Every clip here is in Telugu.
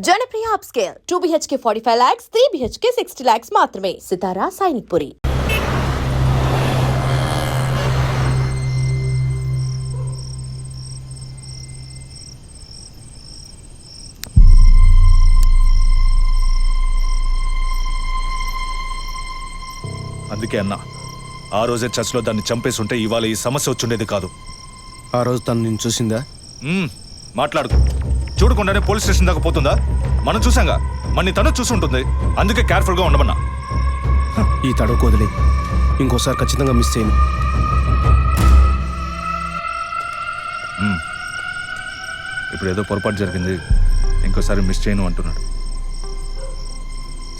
Janapriya upscale 2 BHK 45 lakhs, 3 BHK 60 lakhs మాత్రమే. సితారా సైనిక్పురి. అందుకే అన్నా, ఆ రోజే చర్చ్లో దాన్ని చంపేసి ఉంటే ఇవాళ ఈ సమస్య వచ్చుండేది కాదు. ఆ రోజు తను నేను చూసిందా? మాట్లాడుకో. చూడకుండానే పోలీస్ స్టేషన్ దాకా పోతుందా? మనం చూసాంగా, మన తను చూసి ఉంటుంది. అందుకే కేర్ఫుల్గా ఉండమన్నా. ఈ తడవకు వదిలే, ఇంకోసారి ఖచ్చితంగా మిస్ చేయను. ఇప్పుడు ఏదో పొరపాటు జరిగింది, ఇంకోసారి మిస్ చేయను అంటున్నాడు.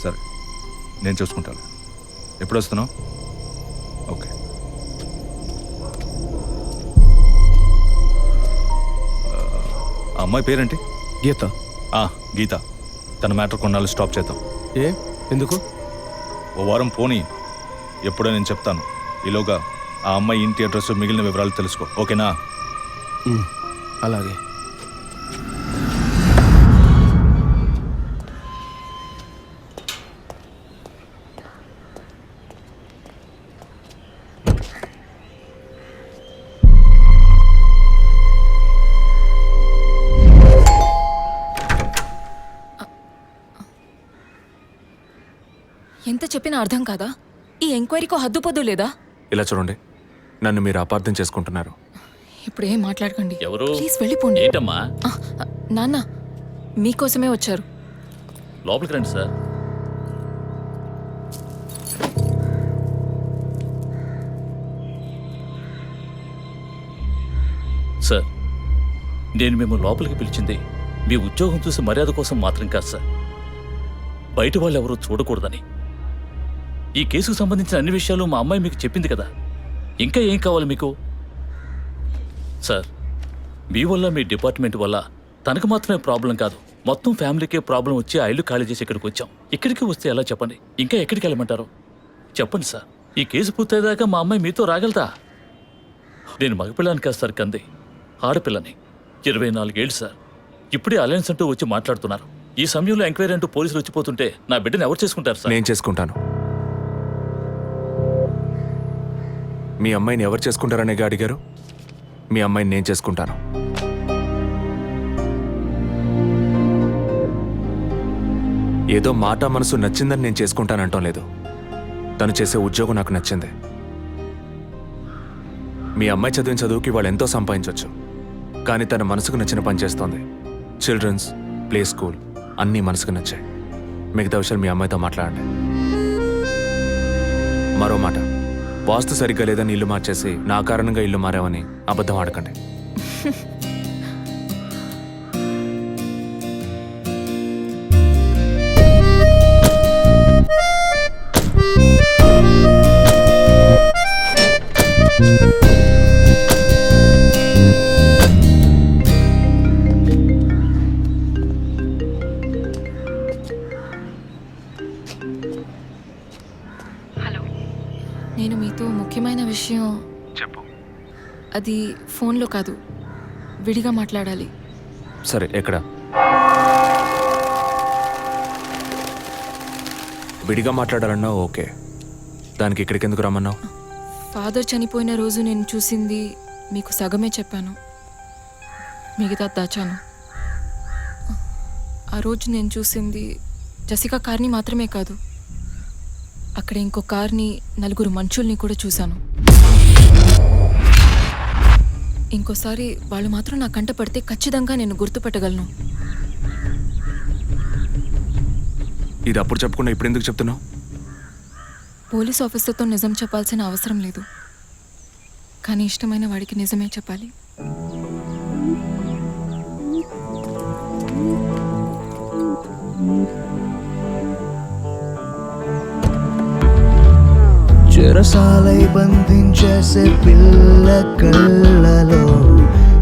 సరే, నేను చూసుకుంటాను. ఎప్పుడు వస్తున్నావు? ఓకే. ఆ అమ్మాయి పేరేంటి? గీత. గీత. తన మ్యాటర్ కొన్నాళ్ళు స్టాప్ చేద్దాం. ఎందుకు? ఓ వారం పోనీ, ఎప్పుడో నేను చెప్తాను. ఈలోగా ఆ అమ్మాయి ఇంటి అడ్రస్, మిగిలిన వివరాలు తెలుసుకో. ఓకేనా? అలాగే. ఎంత చెప్పినా అర్థం కాదా? ఈ ఎంక్వైరీకో హద్దుపొద్దు లేదా? ఇలా చూడండి, నన్ను మీరు అపార్థం చేసుకుంటున్నారు. ఇప్పుడు ఏం మాట్లాడకండి. ఎవరు? ప్లీజ్ వెళ్ళిపోండి. ఏంటమ్మా? నాన్న మీకోసమే వచ్చారు. లోపలికి రండి సార్. సార్, నేను మేము లోపలికి పిలిచింది మీ ఉద్యోగం చూసి మర్యాద కోసం మాత్రం కాదు సార్. బయట వాళ్ళు ఎవరూ చూడకూడదని. ఈ కేసుకు సంబంధించిన అన్ని విషయాలు మా అమ్మాయి మీకు చెప్పింది కదా. ఇంకా ఏం కావాలి మీకు? సార్, మీ వల్ల, మీ డిపార్ట్మెంట్ వల్ల తనకు మాత్రమే ప్రాబ్లం కాదు, మొత్తం ఫ్యామిలీకే ప్రాబ్లం వచ్చి ఆ ఇల్లు ఖాళీ చేసి ఇక్కడికి వచ్చాం. ఇక్కడికి వస్తే ఎలా చెప్పండి? ఇంకా ఎక్కడికి వెళ్ళమంటారు చెప్పండి సార్. ఈ కేసు పూర్తయ్యేదాకా మా అమ్మాయి మీతో రాగలదా? నేను మగపిల్లని కాదు సార్, కంది ఆడపిల్లని. 24 ఏళ్ళు సార్. ఇప్పుడే అలయన్స్ అంటూ వచ్చి మాట్లాడుతున్నారు. ఈ సమయంలో ఎంక్వైరీ అంటూ పోలీసులు వచ్చిపోతుంటే నా బిడ్డను ఎవరు చేసుకుంటారు సార్? నేను చేసుకుంటాను. మీ అమ్మాయిని ఎవరు చేసుకుంటారనే అడిగారు. మీ అమ్మాయిని నేను చేసుకుంటాను. ఏదో మాట మనసు నచ్చిందని నేను చేసుకుంటానంటాం లేదు. తను చేసే ఉద్యోగం నాకు నచ్చింది. మీ అమ్మాయి చదివిన చదువుకి వాళ్ళు ఎంతో సంపాదించవచ్చు, కానీ తన మనసుకు నచ్చిన పని చేస్తోంది. చిల్డ్రన్స్ ప్లే స్కూల్ అన్నీ మనసుకు నచ్చాయి. మిగతా విషయాలు మీ అమ్మాయితో మాట్లాడండి. మరో మాట, వాస్తు సరిగ్గా లేదని ఇల్లు మార్చేసి నా కారణంగా ఇల్లు మారావని అబద్ధం ఆడకండి. నేను మీతో ముఖ్యమైన విషయం చెప్పు. అది ఫోన్లో కాదు, విడిగా మాట్లాడాలి. సరే, ఎక్కడ? విడిగా మాట్లాడాలన్నావు, ఓకే. దానికి ఇక్కడికి ఎందుకు రమ్మన్నావు? ఫాదర్ చనిపోయిన రోజు నేను చూసింది మీకు సగమే చెప్పాను, మిగతా దాచాను. ఆ రోజు నేను చూసింది జసికా కార్ని మాత్రమే కాదు, అక్కడ ఇంకో కార్ని, 4 మనుషుల్ని కూడా చూశాను. ఇంకోసారి వాళ్ళు మాత్రం నా కంట పడితే ఖచ్చితంగా నేను గుర్తుపట్టగలను. ఇది అప్పుడు చెప్పకుండా ఇప్పుడు ఎందుకు చెప్తున్నావు? పోలీస్ ఆఫీసర్తో నిజం చెప్పాల్సిన అవసరం లేదు, కానీ ఇష్టమైన వాడికి నిజమే చెప్పాలి. చెరసాలై బంధించేసే పిల్ల కళ్ళలో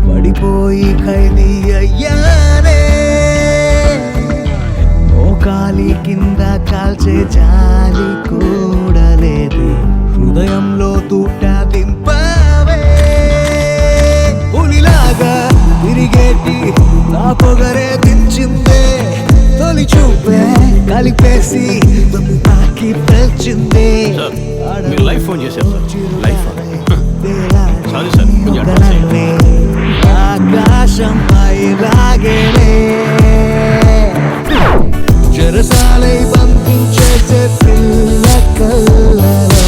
పడిపోయి ఖైదీ అయ్యానే. మోకాలి కింద కాల్చే జాలి కూడా లేదు, హృదయంలో తూట దింపావే. పులిలాగా తిరిగేటి నా పొగరే దించిందే. కలిపేసి తాకి పెంచింది మీరు లైవ్ ఫోన్ చేశారు సార్ లైవ్ సారీ సార్ ఆకాశం పైలాగేనే చెరసాలై బంధించేసే పిల్ల కళ్ళలో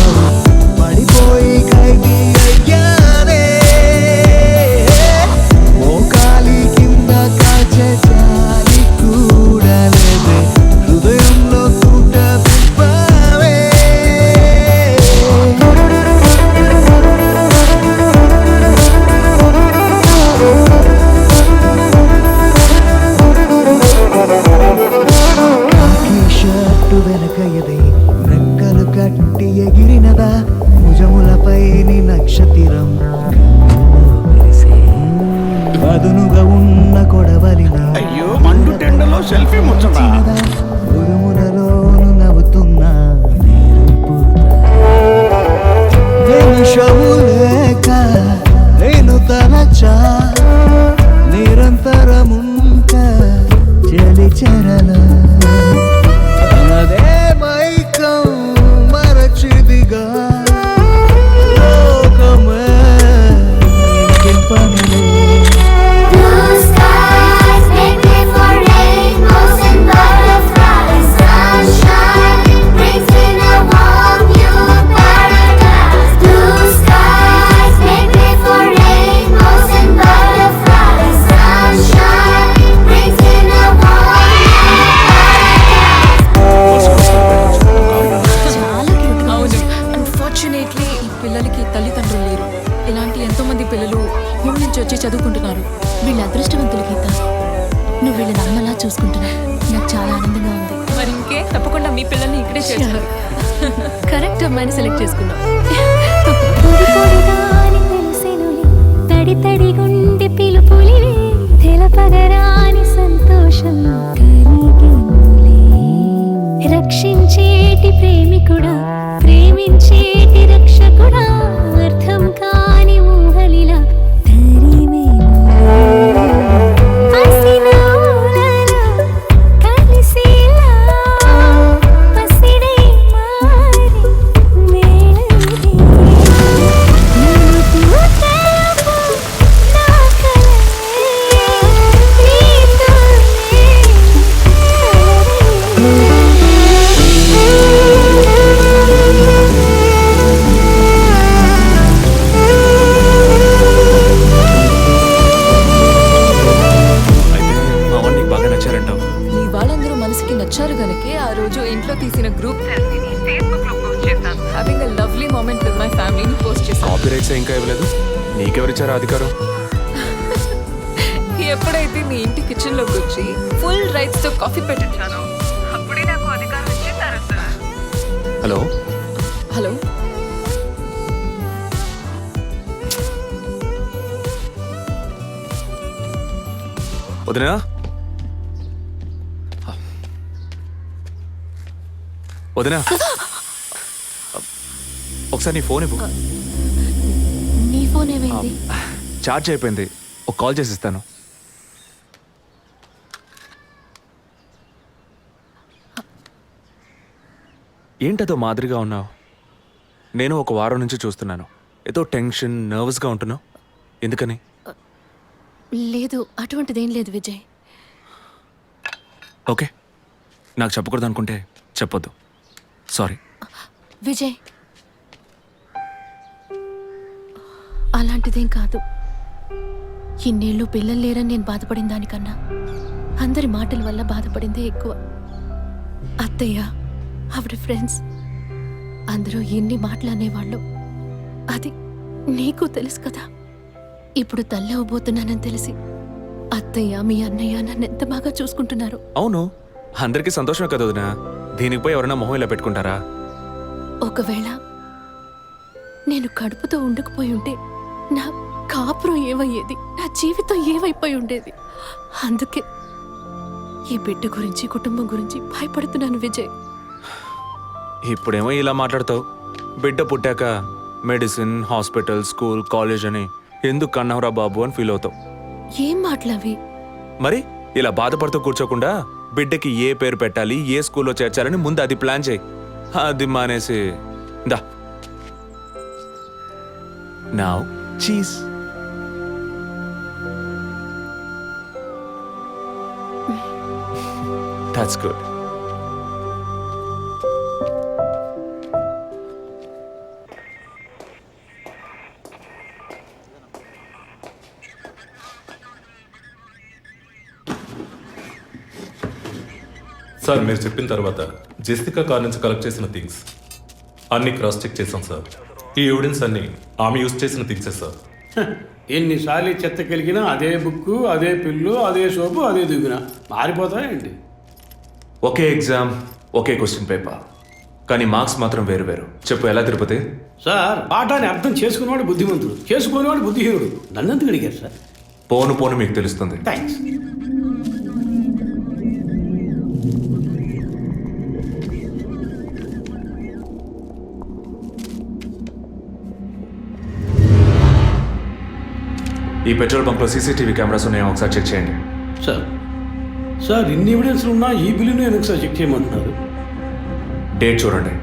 పడిపోయి ఖైదీ అయ్యానే మోకాలి కింద కాచే జాలి కూడా లేదే హృదయంలో తూట విప్పావే కాకి షర్టు వెనక ఎది రెక్కలు కట్టి ఎగిరినదా భుజములపై నక్షత్రం పదునుగా ఉన్న కొడవలిన అయ్యో మండు టెండలో సెల్ఫీ ముచ్చదా ఉరుములలోను నవ్వుతున్నా నిమిషము లేక నేను తలచా నిరంతరముంట చలి చెరల అదే మైకం మరచిదిగా లోకమే ఇంకెంపనిలే Blue skies make way for rainbows and butterflies. Sunshine brings in a warm new paradise. Blue skies make way for rainbows and butterflies. Sunshine brings in a warm చాలా క్యూట్ అవును అన్ఫార్చునేట్లీ ఈ పిల్లలకి తల్లిదండ్రులు లేరు. ఇలాంటి ఎంతో మంది పిల్లలు హోమ్ నుంచి వచ్చి చదువుకుంటున్నారు. వీళ్ళ అదృష్టవంతులు గీత. నువ్వు వీళ్ళని అమ్మలా చూసుకుంటున్నావు. నాకు చాలా ఆనందంగా ఉంది. మరి ఇంకే తప్పకుండా మీ పిల్లల్ని ఇక్కడే చేర్చాలి. కరెక్ట్ అమ్మాయిని సెలెక్ట్ చేసుకున్నావు. పొడి పొడిగాని తెలిసెనులే, తడి తడి గుండె పిలుపులివే, తెలపగరాని సంతోషం కలిగెనులే. రక్షించేటి ప్రేమికుడా, ప్రేమించేటి రక్షకుడా, అర్థం కాని ఊహలిలా తరిమేనులే. ఆశీనులలా కలిసేలా పసిడై మారి మేళవిదే. నిన్ను చూసేపు నా కలలే అయితే మా వాడు నీకు బాగా నచ్చారంటావు. మీ వాళ్ళందరూ మనసుకి నచ్చారు గనకే ఆ రోజు ఇంట్లో తీసిన గ్రూప్ సెల్ఫీని ఫేస్బుక్ లో పోస్ట్ చేశాను. Having a lovely moment with my ఫ్యామిలీని పోస్ట్ చేశాను. కాపీ రైట్స్ ఇంకా ఇవ్వలేదు. నీకెవరిచ్చారు అధికారం? ఎప్పుడైతే మీ ఇంటి కిచెన్ లోకి వచ్చి ఫుల్ రైట్స్ తో కాఫీ పెట్టించాను అప్పుడే నాకు అధికారం ఇచ్చేసారు సార్. హలో హలో వదినా వదినా ఒకసారి నీ ఫోన్ ఇవ్వు. నీ ఫోన్ ఏమైంది? ఛార్జ్ అయిపోయింది. ఒక కాల్ చేసి ఇస్తాను. ఏంటదో మాదిరిగా ఉన్నావు? నేను ఒక వారం నుంచి చూస్తున్నాను. ఏదో టెన్షన్ నర్వస్గా ఉంటున్నావు. ఎందుకని? లేదు, అటువంటిదేం లేదు విజయ్. ఓకే, నాకు చెప్పకూడదు అనుకుంటే చెప్పొద్దు. సారీ. విజయ్, అలాంటిదేం కాదు. ఇన్నేళ్ళు పిల్లలు లేరని నేను బాధపడిన దానికన్నా అందరి మాటల వల్ల బాధపడిందే ఎక్కువ. అత్తయ్య, ఆవిడ ఫ్రెండ్స్ అందరూ ఎన్ని మాటలు అనేవాళ్ళు. అది నీకు తెలుసు కదా. ఇప్పుడు తల్లి అవ్వబోతున్నానని తెలిసి అత్తయ్య, మీ అన్నయ్య నన్ను ఎంత బాగా చూసుకుంటున్నారు. అవును, అందరికీ సంతోషమే కదా వదినా. దీనికి పోయి ఎవరైనా మొహం ఇలా పెట్టుకుంటారా? ఒకవేళ నేను కడుపుతో ఉండకపోయి ఉంటే నా కాపురం ఏమయ్యేది, నా జీవితం ఏమైపోయి ఉండేది. అందుకే ఈ బిడ్డ గురించి, కుటుంబం గురించి భయపడుతున్నాను విజయ్. ఇప్పుడేమో ఇలా మాట్లాడతావు. బిడ్డ పుట్టాక మెడిసిన్, హాస్పిటల్, స్కూల్, కాలేజ్ అని ఎందుకు కన్నావురా బాబు అని ఫీల్ అవుతావు. ఏం మాటలవి? మరి ఇలా బాధపడుతూ కూర్చోకుండా బిడ్డకి ఏ పేరు పెట్టాలి, ఏ స్కూల్లో చేర్చాలని ముందు అది ప్లాన్ చేయి. అది మానేసి దా నౌ చీజ్. That's good. సార్ మీరు చెప్పిన తర్వాత జెసికా కార్ నుంచి కలెక్ట్ చేసిన థింగ్స్ అన్ని క్రాస్ చెక్ చేశాం సార్. ఈ ఎవిడెన్స్ అన్ని ఆమె యూజ్ చేసిన థింగ్సే సార్. ఎన్నిసార్లు చెత్త కలిగినా అదే బుక్కు, అదే పిల్లు, అదే సోపు, అదే దిగున మారిపోతాయండి. ఒకే ఎగ్జామ్, ఒకే క్వశ్చన్ పేపర్, కానీ మార్క్స్ మాత్రం వేరు వేరు. చెప్పు ఎలా తిరుపతి? సార్ పాఠాన్ని అర్థం చేసుకునేవాడు బుద్ధిమంతుడు, చేసుకునేవాడు బుద్ధిహీనుడు. నన్నెందుకు అడిగారు సార్? పోను పోను మీకు తెలుస్తుంది. థ్యాంక్స్. ఈ పెట్రోల్ బంక్లో సీసీటీవీ కెమెరాస్ ఉన్నాయో ఒకసారి చెక్ చేయండి. సార్ సార్ ఇన్ని ఎవిడెన్స్లు ఉన్నా ఈ బిల్లును ఎందుకు సార్ చెక్ చేయమంటున్నారు? డేట్ చూడండి.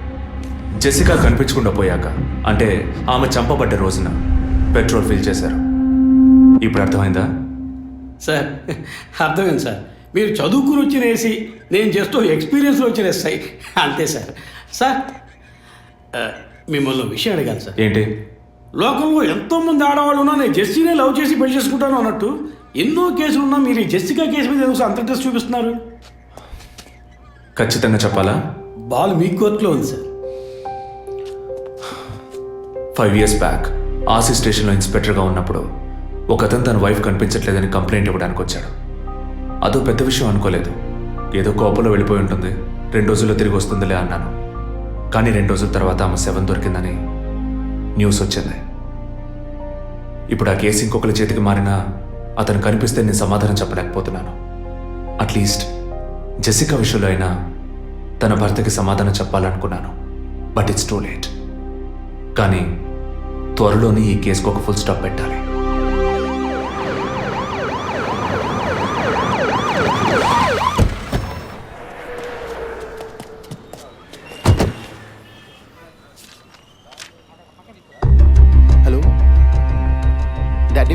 జెసికా కనిపించకుండా పోయాక, అంటే ఆమె చంపబడ్డ రోజున పెట్రోల్ ఫిల్ చేశారు. ఇప్పుడు అర్థమైందా? సార్ అర్థమైంది సార్. మీరు చదువుకుని వచ్చిన ఏసీ, నేను జస్ట్ ఎక్స్పీరియన్స్లో వచ్చిన ఎస్ఐ, అంతే సార్. సార్ మిమ్మల్ని విషయం అడిగాను సార్. ఏంటి? లోకంలో ఎంతోమంది ఆడవాళ్ళు ఉన్నా నేను జెస్సీనే లవ్ చేసి పెళ్లి చేసుకుంటాను అన్నట్టు ఎన్నో కేసులు ఉన్నా మీరు ఈ జెస్సికా కేసు మీద ఎందుకు అంత ఇంట్రెస్ట్ చూపిస్తున్నారు? ఖచ్చితంగా చెప్పాలా? బాల్ మీ కోర్టులో ఉంది సార్. 5 years బ్యాక్ ఆర్సీ స్టేషన్లో ఇన్స్పెక్టర్గా ఉన్నప్పుడు ఒకతను తన వైఫ్ కనిపించట్లేదని కంప్లైంట్ ఇవ్వడానికి వచ్చాడు. అదో పెద్ద విషయం అనుకోలేదు. ఏదో కోపంలో వెళ్ళిపోయి ఉంటుంది, 2 రోజుల్లో తిరిగి వస్తుందిలే అన్నాను. కానీ 2 రోజుల తర్వాత ఆమె శవం దొరికిందని న్యూస్ వచ్చింది. ఇప్పుడు ఆ కేసు ఇంకొకరి చేతికి మారినా అతను కనిపిస్తే నేను సమాధానం చెప్పలేకపోతున్నాను. అట్లీస్ట్ జెసికా విషయంలో అయినా తన భర్తకి సమాధానం చెప్పాలనుకున్నాను. But it's too late. కానీ త్వరలోనే ఈ కేసుకు ఒక ఫుల్ స్టాప్ పెట్టాలి.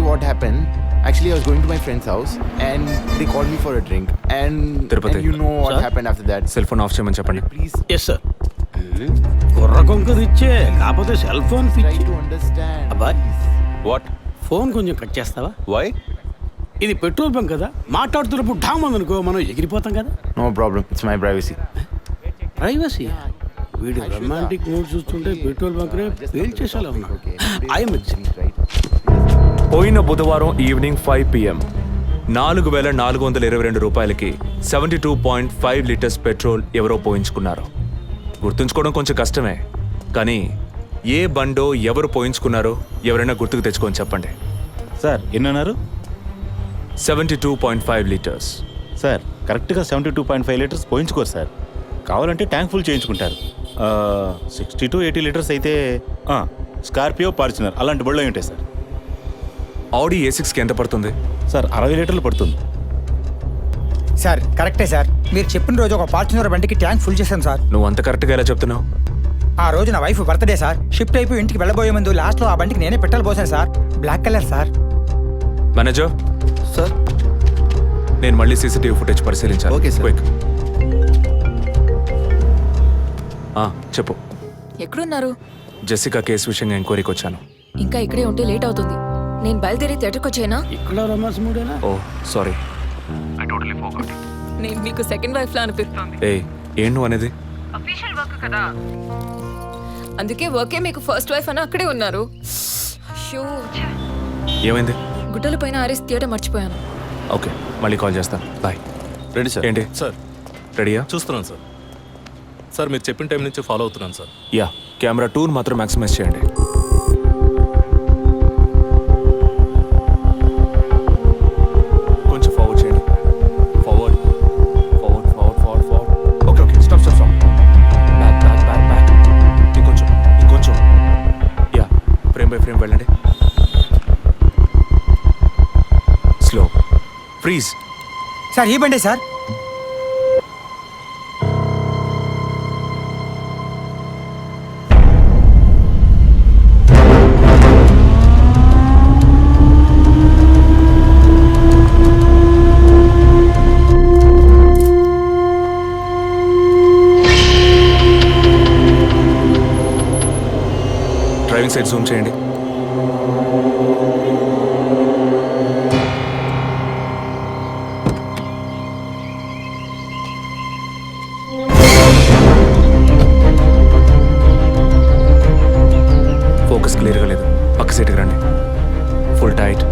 What happened? Actually, I was going to my friend's house and they called me for a drink. And you know what happened after that. Cell phone off చేయమని చెప్పండి. Please. Yes sir. కుర్ర కొంకది ఇచ్చే కాకపోతే cell phone Try to understand. అబ్బాయ్ వాట్? ఫోన్ కొంచెం కట్ చేస్తావా? వై? ఇది పెట్రోల్ బంక్ కదా, మాట్లాడుతున్నప్పుడు ఢామ్ అనుకో మనం ఎగిరిపోతాం కదా. No problem. It's my privacy. Privacy. వీడు రొమాంటిక్ మూడ్ చూస్తుంటే పెట్రోల్ బంక్ నే ఫెయిల్ చేసేలా ఉన్నాడు. I'm Right. పోయిన బుధవారం ఈవినింగ్ 5 PM 4,422 రూపాయలకి 72.5 లీటర్స్ పెట్రోల్ ఎవరో పోయించుకున్నారు. గుర్తుంచుకోవడం కొంచెం కష్టమే, కానీ ఏ బండో ఎవరు పోయించుకున్నారో ఎవరైనా గుర్తుకు తెచ్చుకొని చెప్పండి. సార్ ఎన్నన్నారు? 72.5 లీటర్స్. సార్ కరెక్ట్గా 72.5 లీటర్స్ పోయించుకోరు సార్. కావాలంటే ట్యాంక్ ఫుల్ చేయించుకుంటారు. 60 to 80 లీటర్స్ అయితే స్కార్పియో, ఫార్చునర్ అలాంటి బళ్ళు అయి ఉంటాయి సార్. ఆడి A6కి ఎంత పడుతుంది? సార్ 60 లీటర్లు పడుతుంది. సార్ కరెక్టే సార్. మీరు చెప్పిన రోజు ఒక ఫార్చునర్ బండికి ట్యాంక్ ఫుల్ చేశాను సార్. నువ్వు అంత కరెక్ట్గా ఎలా చెప్తున్నావు? ఆ రోజు నా వైఫ్ బర్త్డే సార్. షిఫ్ట్ అయిపోయి ఇంటికి వెళ్ళబోయే ముందు లాస్ట్లో ఆ బండికి నేనే పెట్రోల్ పోసాను sir. Black colour sir. Manager Sir. నేను మళ్ళీ సీసీటీవీ ఫుటేజ్ పరిశీలించాను. Okay, sir. క్విక్. చెప్పు. ఎక్కడున్నారు? జెసికా కేసు విషయంగా ఎంక్వైరీకి వచ్చాను. ఇంకా ఇక్కడే ఉంటే లేట్ అవుతుంది. నేను బయలుదేరి థియేటర్కి వచ్చేనా? ఇక్కడ రొమాన్స్ మూడేనా? ఓ సారీ. నేను మీకు సెకండ్ వైఫ్ లా అనిపిస్తుంది. ఏం నువ్వు అనేది? అందుకే వర్కే మీకు ఫస్ట్ వైఫ్ అని అక్కడే ఉన్నారు. అయ్యో, ఏమైంది? గుడ్డల పైన ఆరేసి థియేటర్ మర్చిపోయాను. ఓకే, మళ్ళీ కాల్ చేస్తాను. బాయ్. Ready sir. ఏంటి సార్ రెడీయా? చూస్తున్నాను సార్. సార్ మీరు చెప్పిన టైం నుంచి ఫాలో అవుతున్నాను సార్. యా, కెమెరా 2 మాత్రం మ్యాక్సిమైజ్ చేయండి. కొంచెం ఫార్వర్డ్ చేయండి. Forward forward forward forward forward. Okay okay, stop stop stop. Back back back back. ఇంకొంచెం ఇంకొంచెం. యా, ఫ్రేమ్ బై ఫ్రేమ్ వెళ్ళండి. స్లో. ఫ్రీజ్. సార్ ఈ బండే సార్. సైడ్ జూమ్ చేయండి. ఫోకస్ క్లియర్గా లేదు. పక్క సీట్కి రండి. Full tight.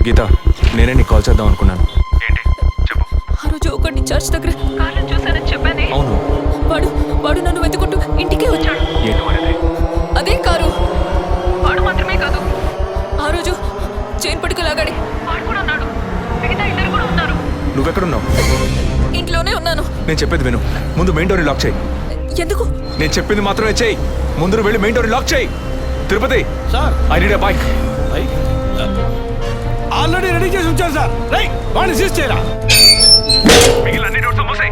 గీత, నేనే నీకు కాల్ చేద్దాం అనుకున్నాను. ఏంటి చెప్పు. ఆ రోజు ఒకటి చర్చ్ దగ్గర కార్లో చూశానని చెప్పానే. అవును. వాడు నన్ను వెతుకుంటూ ఇంటికే వచ్చాడు. ఏంటి వాడిది? అదే కారు. వాడు మాత్రమే కాదు, ఆ రోజు చైన్ పట్టుకు లాగాడి వాడు కూడా ఉన్నాడు. మిగతా ఇద్దరు కూడా ఉన్నారు. నువ్వెక్కడున్నావు? ఇంట్లోనే ఉన్నాను. నేను చెప్పేది విను. ముందు మెయిన్ డోర్ని లాక్ చేయి. ఎందుకు? నేను చెప్పింది మాత్రమే చేయి. ముందు నువ్వు వెళ్ళి మెయిన్ డోర్ని లాక్ చేయి. Tirupati sir, I need a bike. Already ready చేసి ఉంచారు సార్. రైట్, వాడిని సీజ్ చేయరా. మిగిలిన అన్ని డోర్స్ మూసేయ్.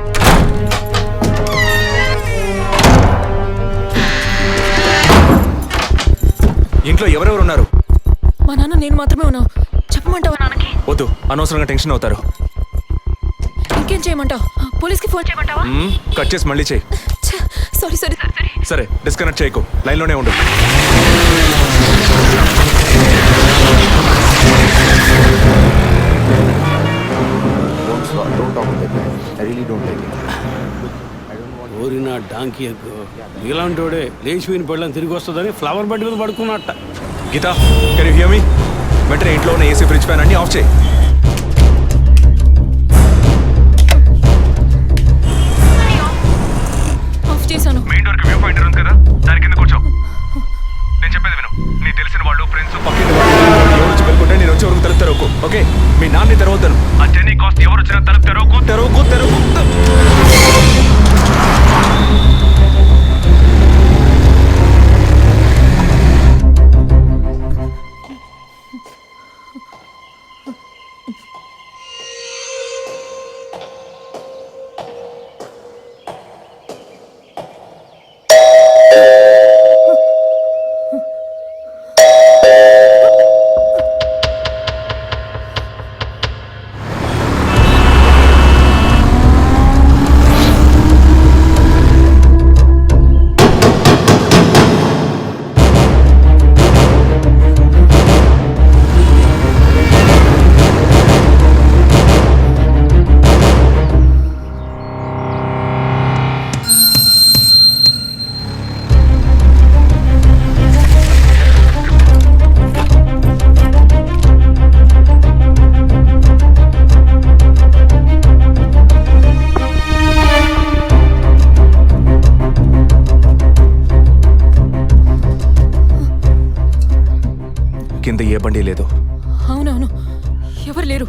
ఇంట్లో ఎవరెవరు ఉన్నారు? మా నాన్న నేను మాత్రమే ఉన్నావు. చెప్పమంటావా నాన్నకి? వద్దు, అనవసరంగా టెన్షన్ అవుతారు. ఇంకేం చేయమంటావు? పోలీస్కి ఫోన్ చేయమంటావా? కట్ చేసి మళ్ళీ చేయి. సారీ సరే సరే సరే, డిస్కనెక్ట్ చేయకు. లైన్లోనే ఉండు. Don't talk like that. I really don't like it. ఓరినా డాంకీ ఎగ్గు. ఇలాంటి వాడే లేచిపోయిన పళ్ళని తిరిగి వస్తుందని ఫ్లవర్ బెడ్ మీద పడుకున్నట్ట. Geetha, can you hear me? వెంటనే ఇంట్లో ఉన్న ఏసీ, ఫ్రిడ్జ్, ఫ్యాన్ అన్ని ఆఫ్ చేయి. ఆఫ్ చేశాను. మెయిన్ డోర్కి వ్యూ పాయింట్ ఉంది కదా, దాని కింద కూర్చో. నేను చెప్పేది విను. నీకు తెలిసిన వాళ్ళు, ఫ్రెండ్స్, పక్కింటి వాళ్ళు ఎవరు వచ్చి వెళ్ళుకుంటే నేను వచ్చే వరకు తలుపు తెరవకు. ఓకే? మీ నాన్ని తెరవద్దాను. ఆ జర్నీ కాస్ట్ ఎవరు వచ్చినా తలుపు తెరవకు. తెరవకు తెరవకు. కింద ఏ బండి లేదు. అవునవును, ఎవరు లేరు.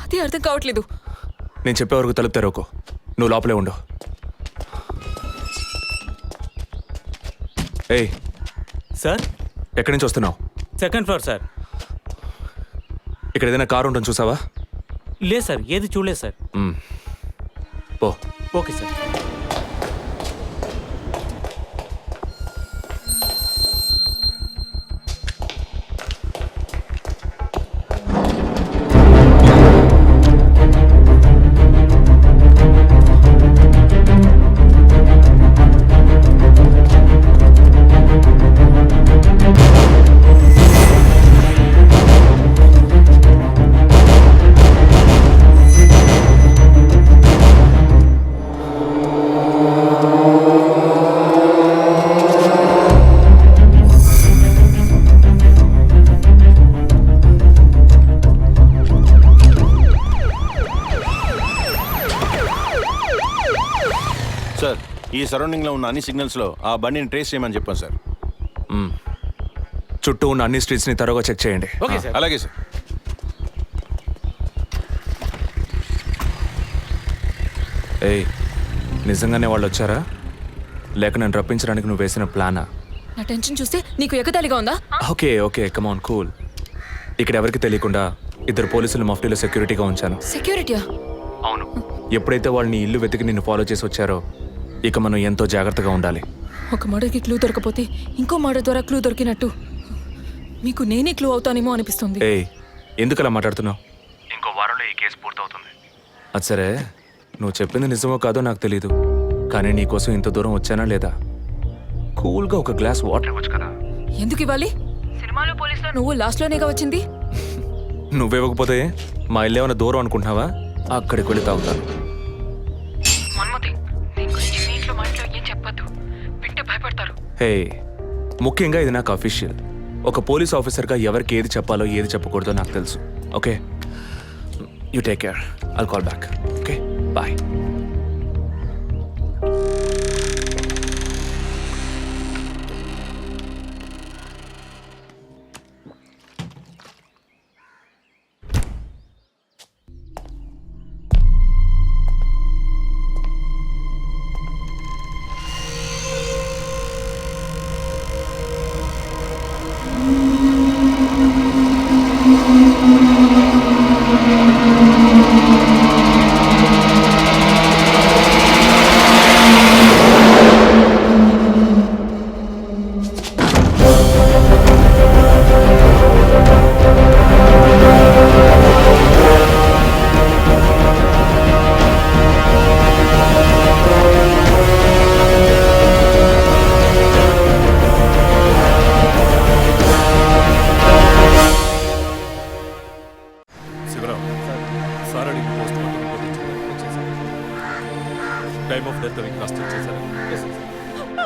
అదే అర్థం కావట్లేదు. నేను చెప్పే వరకు తలుపు తెరవకు. నువ్వు లోపలే ఉండు. ఏయ్ సార్, ఎక్కడి నుంచి వస్తున్నావు? Second floor sir. ఇక్కడ ఏదైనా కారు ఉంటుంది చూసావా? లేదు సార్, ఏది చూడలేదు సార్. పో. Okay sir. సార్, ఈ సరౌండింగ్లో ఉన్న అన్ని సిగ్నల్స్లో ఆ బండిని ట్రేస్ చేయమని చెప్పాను సార్. చుట్టూ ఉన్న అన్ని స్ట్రీట్స్ని త్వరగా చెక్ చేయండి. Okay sir. అలాగే సార్. ఏయ్, నిజంగానే వాళ్ళు వచ్చారా? లేక నన్ను రప్పించడానికి నువ్వు వేసిన ప్లానా? నా టెన్షన్ చూస్తే నీకు ఎగతాళిగా ఉందా? Okay okay come on cool. ఇక్కడ ఎవరికి తెలియకుండా 2 పోలీసులు మఫ్టీలో సెక్యూరిటీగా ఉంచాను. సెక్యూరిటీయా? అవును. ఎప్పుడైతే వాళ్ళు నీ ఇల్లు వెతికి నిన్ను ఫాలో చేసి వచ్చారో ఇక మనం ఎంతో జాగ్రత్తగా ఉండాలి. ఒక మర్డర్కి క్లూ దొరకపోతే ఇంకో మర్డర్ ద్వారా క్లూ దొరికినట్టు మీకు నేనే క్లూ అవుతానేమో అనిపిస్తుంది. ఏయ్, ఎందుకు అలా మాట్లాడుతున్నావు? ఇంకో వారంలో ఈ కేసు పూర్తవుతుంది. అది సరే, నువ్వు చెప్పింది నిజమో కాదో నాకు తెలీదు, కానీ నీకోసం ఇంత దూరం వచ్చానా లేదా? కూల్గా ఒక గ్లాస్ వాటర్ ఇవ్వచ్చు కదా. ఎందుకు ఇవ్వాలి? సినిమాలో పోలీసులో నువ్వు లాస్ట్లోనేగా వచ్చింది. నువ్వివ్వకపోతే మా ఇల్లు ఏమైనా దూరం అనుకుంటున్నావా? అక్కడికి వెళ్ళి తాగుతాను. హే, ముఖ్యంగా ఇది నాకు అఫీషియల్. ఒక పోలీస్ ఆఫీసర్గా ఎవరికి ఏది చెప్పాలో ఏది చెప్పకూడదో నాకు తెలుసు. Okay, you take care. I'll call back. Okay, bye.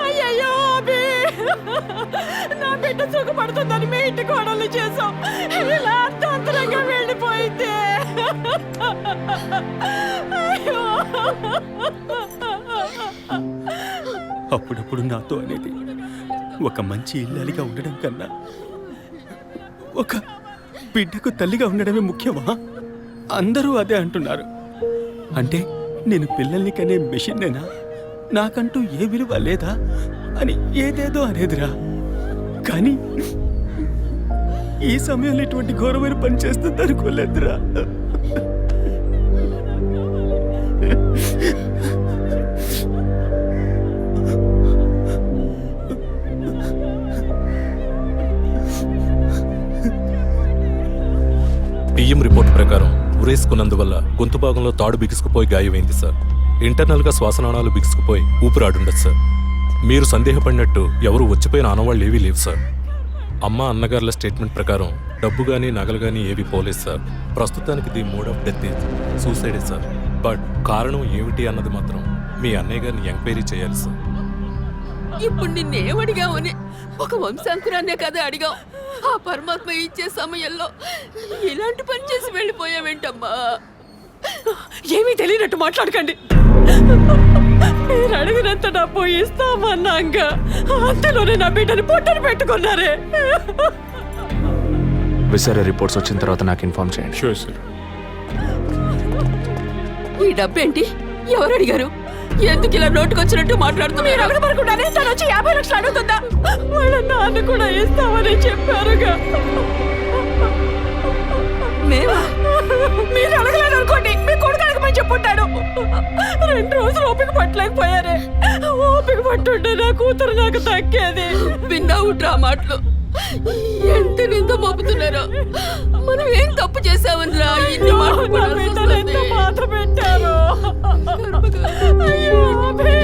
అయ్యయ్యో అభి, నా బిడ్డ సుఖపడుతుందని మీ ఇంటి కోడలు చేసాం, ఇలా అర్థాంతరంగా వెళ్ళిపోయింది. అయ్యో. అప్పుడప్పుడు నాతో అనేది ఒక మంచి ఇల్లాలిగా ఉండడం కన్నా ఒక బిడ్డకు తల్లిగా ఉండడమే ముఖ్యమా? అందరూ అదే అంటున్నారు. అంటే నేను పిల్లల్ని కనే మెషిన్నేనా? నాకంటూ ఏ విలువ లేదా అని ఏదేదో అనేదిరా. కానీ ఈ సమయంలో ఇటువంటి ఘోరమైన పని చేస్తుంది అనుకోలేదురా. పిఎం రిపోర్ట్ ప్రకారం ఉరేసుకున్నందువల్ల గొంతు భాగంలో తాడు బిగుసుకుపోయి గాయమైంది సార్. ఇంటర్నల్గా శ్వాసనాళాలు బిగుసుకుపోయి ఊపిరాడుండదు సార్. మీరు సందేహపడినట్టు ఎవరు వచ్చిపోయిన ఆనవాళ్ళు ఏవీ లేవు సార్. అమ్మ అన్నగారుల స్టేట్మెంట్ ప్రకారం డబ్బు కానీ నగలు కానీ ఏవి పోలేదు సార్. ప్రస్తుతానికి ది మోడ్ ఆఫ్ డెత్ సూసైడే సార్. బట్ కారణం ఏమిటి అన్నది మాత్రం మీ అన్నయ్య గారిని ఎంక్వైరీ చేయాలి సార్. ఇప్పుడు నిన్నేమడిగావని ఒక వంశాంకురాన్నే కదా అడిగావు. ఆ పరమాత్మ ఇచ్చే సమయంలో ఇలాంటి పని చేసి వెళ్ళిపోయావేంటమ్మా? ఏమీ తెలియనట్టు మాట్లాడకండి. మీరు అడిగినంత డబ్బు ఇస్తామన్నాక అంతలోనే నా బిడ్డని పొట్టను పెట్టుకున్నారే. విసారా రిపోర్ట్స్ వచ్చిన తర్వాత నాకు ఇన్ఫార్మ్ చేయండి. Sure sir. ఈ డబ్బేంటి? ఎవరు అడిగారు? ఎందుకు ఇలా నోటుకొచ్చినట్టు మాట్లాడుతున్నారు? మీరు అడగబడకుండానే తను వచ్చి 50 లక్షలు అడుగుతుందా? వాళ్ళ నాన్న కూడా ఇస్తామని చెప్పారుగా. మేమా? మీరు అడగలేదు అనుకోండి, మీ కొడుకు అడగమని చెప్పుంటాడు. 2 రోజులు ఓపిక పట్టలేకపోయారే. ఓపిక పట్టుంటే నా కూతురు నాకు దక్కేది. విన్నావు డ్రా మాటలు? ఎంత నింద మోపుతున్నారో. మనం ఏం తప్పు చేసామనిరా ఇన్ని మాటలు ఎంత బాధ పెట్టారు. అయ్యో అభి.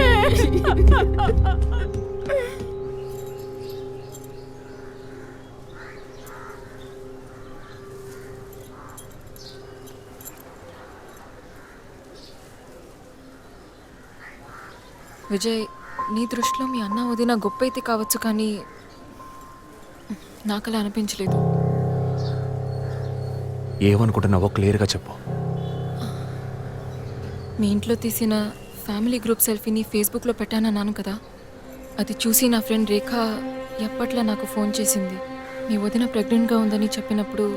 విజయ్, నీ దృష్టిలో మీ అన్న వదిన గొప్ప అయితే కావచ్చు, కానీ నాకు అలా అనిపించలేదు. ఏమనుకుంటున్నావో క్లియర్గా చెప్పు. మీ ఇంట్లో తీసిన ఫ్యామిలీ గ్రూప్ సెల్ఫీని ఫేస్బుక్లో పెట్టానన్నాను కదా, అది చూసి నా ఫ్రెండ్ రేఖ ఎప్పట్లా నాకు ఫోన్ చేసింది. మీ వదిన ప్రెగ్నెంట్గా ఉందని చెప్పినప్పుడు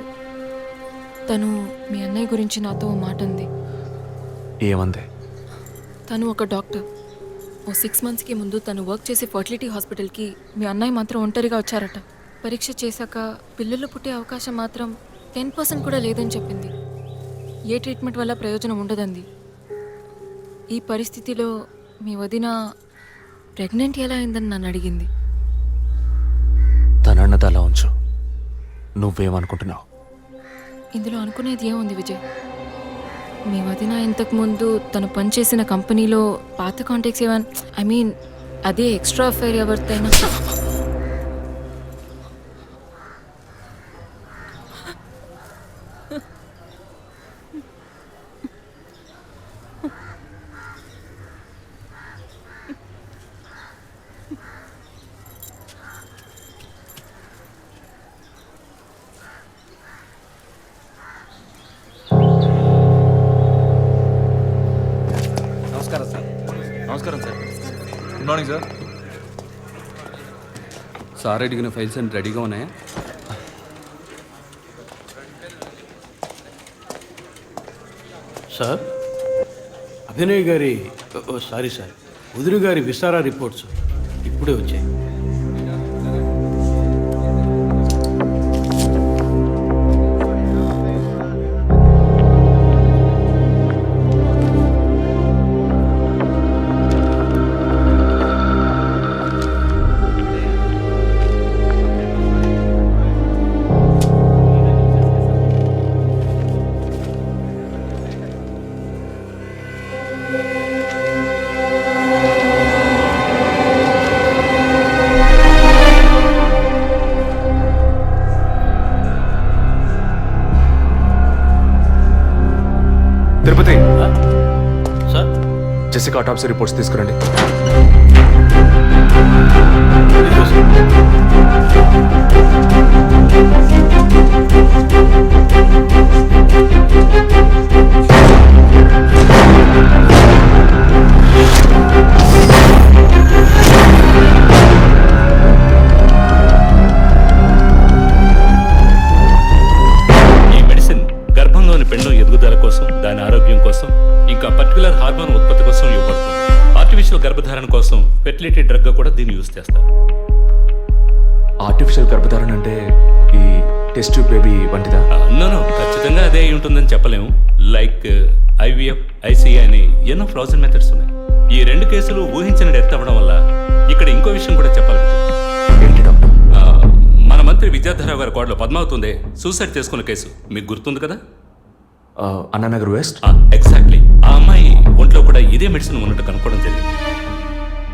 తను మీ అన్నయ్య గురించి నాతో ఓ మాట అంది. ఏమంది? తను ఒక డాక్టర్. ఓ 6 మంత్స్కి ముందు తను వర్క్ చేసే ఫర్టిలిటీ హాస్పిటల్కి మీ అన్నయ్య మాత్రం ఒంటరిగా వచ్చారట. పరీక్ష చేశాక పిల్లలు పుట్టే అవకాశం మాత్రం 10% కూడా లేదని చెప్పింది. ఏ ట్రీట్మెంట్ వల్ల ప్రయోజనం ఉండదంది. ఈ పరిస్థితిలో మీ వదిన ప్రెగ్నెంట్ ఎలా అయిందని నన్ను అడిగింది. తనన్నది అలా ఉంచు. నువ్వేమనుకుంటున్నావు? ఇందులో అనుకునేది ఏముంది విజయ్? మీ వదిన ఇంతకుముందు తను పనిచేసిన కంపెనీలో పాత కాంటాక్ట్స్ ఏమైనా అదే ఎక్స్ట్రా అఫైర్ ఎవరితైనా నమస్కారం sir. Good morning sir. Sir అడిగిన ఫైల్స్ అన్ని రెడీగా ఉన్నాయా? సార్, అభినయ్ గారి సారీ సార్, వదిన గారి విసారా రిపోర్ట్స్ ఇప్పుడే వచ్చాయి. తిరుపతి సార్, జెసికా ఆటాప్సీ రిపోర్ట్స్ తీసుకురండి. ఈ మెడిసిన్ గర్భంలోని పెండం ఎదుగుదల కోసం, దాని ఆరోగ్యం కోసం, ఇంకా పర్టికులర్ హార్మోన్ ఉత్పత్తి కోసం ఇవ్వబడుతుంది. ఆర్టిఫిషియల్ గర్భధారణ కోసం ఫెర్టిలిటీ డ్రగ్ గా కూడా దీన్ని యూజ్ చేస్తారు. ఆర్టిఫిషియల్ గర్భధారణ అంటే ఈ టెస్ట్ ట్యూబ్ బేబీ వంటిదా? నో, ఖచ్చితంగా అదే అయి ఉంటుందని చెప్పలేము. లైక్ ఐవీఎఫ్, ఐసీఐ అని ఎన్నో ఫ్రోజన్ మెథడ్స్ ఉన్నాయి. ఈ 2 కేసులు ఊహించిన డెత్ అవ్వడం వల్ల ఇక్కడ ఇంకో విషయం కూడా చెప్పాలి. ఏంటి డాక్టర్? మన మంత్రి విద్యాధరరావు గారి కోడలు పద్మావతి సూసైడ్ చేసుకున్న కేసు మీకు గుర్తుంది కదా? అన్నానగర్ వెస్ట్. ఎగ్జాక్ట్లీ. ఆ అమ్మాయి ఒంట్లో కూడా ఇదే మెడిసిన్ ఉన్నట్టు కనుక్కోవడం జరిగింది.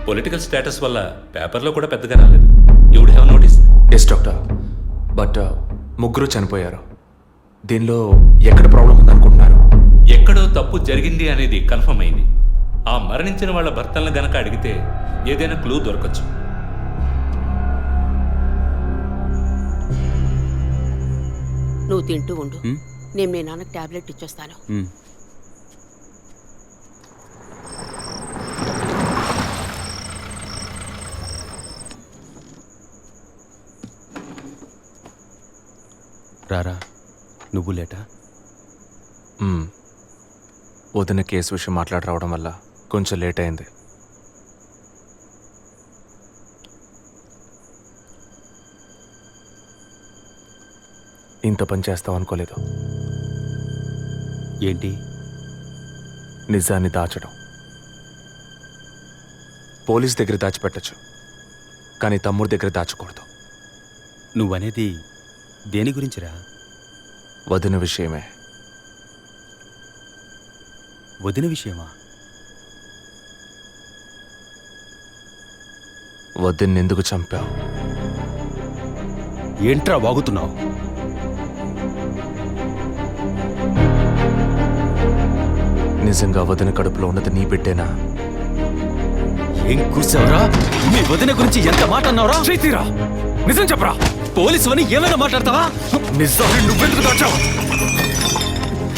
పొలిటికల్ స్టేటస్ వల్ల పేపర్లో కూడా పెద్దగా రాలేదు. You would have notice. Yes doctor, but ముగ్గురు చనిపోయారు. దీనిలో ఎక్కడ ప్రాబ్లం ఉందనుకుంటున్నారు? ఎక్కడో తప్పు జరిగింది అనేది కన్ఫర్మ్ అయింది. ఆ మరణించిన వాళ్ళ భర్తలను గనక అడిగితే ఏదైనా క్లూ దొరకచ్చు. నువ్వు తింటూ ఉండు, నేను మీ నాన్నకు టాబ్లెట్ ఇచ్చొస్తాను. రారా, నువ్వు లేటా? వదిన కేసు విషయం మాట్లాడరావడం వల్ల కొంచెం లేట్ అయింది. ఇంత పని చేస్తావు అనుకోలేదు. ఏంటి? నిజాన్ని దాచడం. పోలీస్ దగ్గర దాచిపెట్టచ్చు, కానీ తమ్ముడి దగ్గర దాచకూడదు. నువ్వనేది దేని గురించిరా? వదిన విషయమే. వదిన విషయమా? వదిన్ని ఎందుకు చంపావు? ఏంట్రా వాగుతున్నావు? నిజంగా వదిన కడుపులో ఉన్నది నీ బిడ్డేనా? ఏం కూర్చావురా? మీ వదిన గురించి ఎంత మాట అన్నావురా? చేతిరా, నిజం చెప్పరా. పోలీసు అని ఏమైనా మాట్లాడతావా? నిజాన్ని నువ్వెందుకు దాచావు?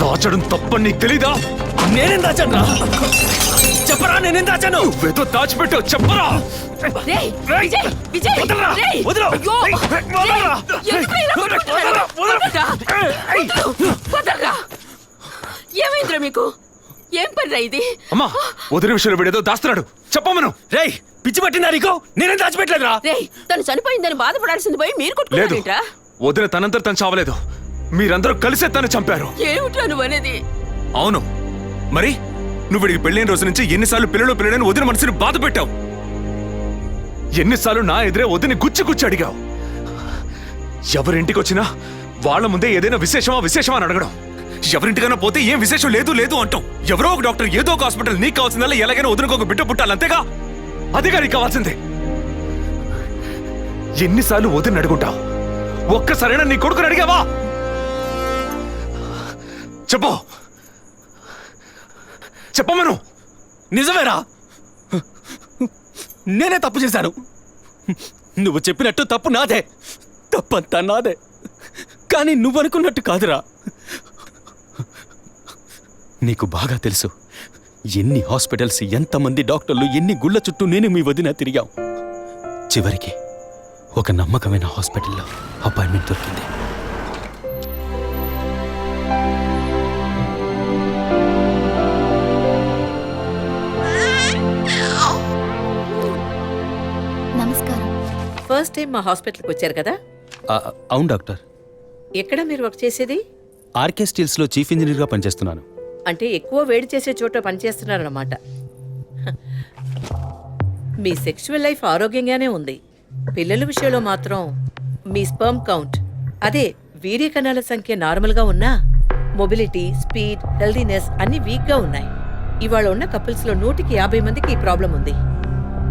దాచడం తప్పని నీకు తెలీదా? నేనేం దాచాను? చెప్పరా, నేనేం దాచాను? నువ్వేదో దాచిపెట్టావు, చెప్పరా. ఏమైందిరా మీకు? ఏం పని రా ఇది? అమ్మా, వదిన విషయంలో వీడేదో దాస్తున్నాడు. చెప్పమను. రేయ్ పిచ్చి పట్టిందా నీకు? నేనేం దాచిపెట్టలేదురా. రేయ్ తను చనిపోయిందని బాధపడాల్సింది పోయి మీరు లేదు, కొట్టుకుంటారేంట్రా? వదిన తనంతా తను చావలేదు. మీరందరూ కలిసే తను చంపారు. ఏమిట్రా నువ్వు అనేది? అవును, మరి నువ్వు వీడికి పెళ్ళైన రోజు నుంచి ఎన్నిసార్లు పిల్లలని వదిన మనసుని బాధ పెట్టావు? ఎన్నిసార్లు నా ఎదురే వదిని గుచ్చి అడిగావు? ఎవరింటికి వచ్చినా వాళ్ళ ముందే ఏదైనా విశేషమా అని అడగడం. ఎవరింటికైనా పోతే ఏం విశేషం లేదు అంటాం. ఎవరో ఒక డాక్టర్ ఏదో ఒక హాస్పిటల్ నీకు కావాల్సిందల్లా ఎలాగైనా వదినకు ఒక బిడ్డ పుట్టాలి, అంతేగా? అదేగా నీకు కావాల్సిందే. ఎన్నిసార్లు వదిన అడుగుంటావు? ఒక్కసారైనా నీ కొడుకుని అడిగావా? చెప్పమను. నిజమేరా, నేనే తప్పు చేశాను. నువ్వు చెప్పినట్టు తప్పు నాదే, తప్పంతా నాదే. కానీ నువ్వనుకున్నట్టు కాదురా. నీకు బాగా తెలుసు ఎన్ని హాస్పిటల్స్, ఎంతమంది డాక్టర్లు, ఎన్ని గుళ్ళ చుట్టూ నేను మీ వదిన తిరిగాం. చివరికి ఒక నమ్మకమైన హాస్పిటల్లో అపాయింట్మెంట్ దొరికింది. నమస్కారం. ఫస్ట్ టైం మా హాస్పిటల్కి వచ్చారు కదా? అవును డాక్టర్. ఎక్కడ మీరు వర్క్ చేసేది? ఆర్కే స్టీల్స్లో చీఫ్ ఇంజనీర్గా పనిచేస్తున్నాను. అంటే ఎక్కువ వేడి చేసే చోట పనిచేస్తున్నారన్నమాట. మీ సెక్షువల్ లైఫ్ ఆరోగ్యంగానే ఉంది. పిల్లల విషయంలో మాత్రం మీ స్పర్మ్ కౌంట్, అదే వీర్య కణాల సంఖ్య నార్మల్గా ఉన్నా మొబిలిటీ, స్పీడ్, హెల్దీనెస్ అన్ని వీక్గా ఉన్నాయి. ఇవాళ ఉన్న కపుల్స్లో 150 మందికి ఈ ప్రాబ్లం ఉంది.